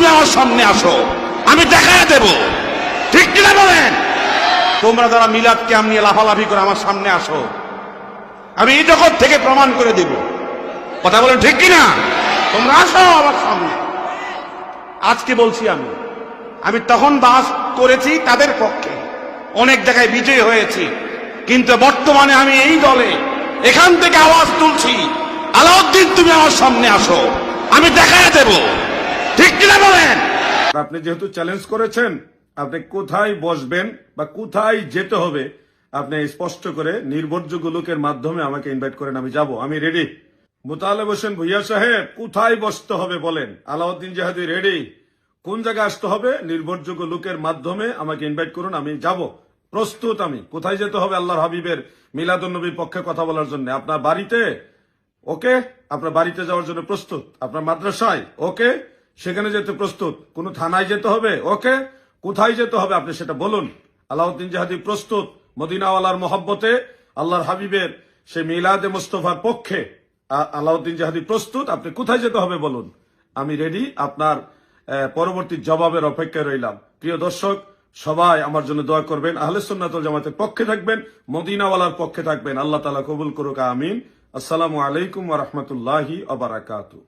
তুমি আমার সামনে আসো, আমি দেখায় দেব। ঠিক কিনা বলেন? তোমরা যারা মিলাদ ক্যাম্প নিয়ে লাফালাফি করে আমার সামনে আসো, আমি এই জগৎ থেকে প্রমাণ করে দেব। কথা বলেন ঠিক কিনা? তোমরা আসো আমার সামনে। আজকে বলছি আমি তখন বাস করেছি তাদের পক্ষে, অনেক জায়গায় বিজয় হয়েছি, কিন্তু বর্তমানে আমি এই দলে এখান থেকে আওয়াজ তুলছি, আলাউদ্দিন তুমি আমার সামনে আসো, আমি দেখায় দেব। ঠিক কিনা বলেন? আপনি যেহেতু চ্যালেঞ্জ করেছেন, আপনি কোথায় বসবেন বা কোথায় যেতে হবে আপনি স্পষ্ট করে নির্ভরযোগ্য লোকের মাধ্যমে আমাকে ইনভাইট করেন, আমি যাব, আমি রেডি। মোতালেব হোসেন ভুইয়া সাহেব, কোথায় বসতে হবে বলেন? আলাউদ্দিন জিহাদি রেডি। কোন জায়গায় আসতে হবে? নির্ভরযোগ্য লোকের মাধ্যমে আমাকে ইনভাইট করুন, আমি যাব, প্রস্তুত। আমি কোথায় যেতে হবে? আল্লাহর হাবিবের মিলাদুন্নবীর পক্ষে কথা বলার জন্য। আপনার বাড়িতে, ওকে, আপনার বাড়িতে যাওয়ার জন্য প্রস্তুত। আপনার মাদ্রাসায়, ওকে, সেখানে যেতে প্রস্তুত। কোন থানায় যেতে হবে, ওকে, কোথায় যেতে হবে আপনি সেটা বলুন। আলাউদ্দিন জিহাদি প্রস্তুত। মদিনাওয়ালার মহব্বতে আল্লাহর হাবিবের সে মিলাদে মুস্তফার পক্ষে আলাউদ্দিন জিহাদি প্রস্তুত। আপনি কোথায় যেতে হবে বলুন, আমি রেডি। আপনার পরবর্তী জবাবের অপেক্ষায় রইলাম। প্রিয় দর্শক, সবাই আমার জন্য দোয়া করবেন, আহলে সুন্নাত ওয়াল জামাতের পক্ষে থাকবেন, মদিনাওয়ালার পক্ষে থাকবেন। আল্লাহ তাআলা কবুল করুক, আমিন। আসসালামু আলাইকুম ওয়া রাহমাতুল্লাহি ওয়া বারাকাতুহু।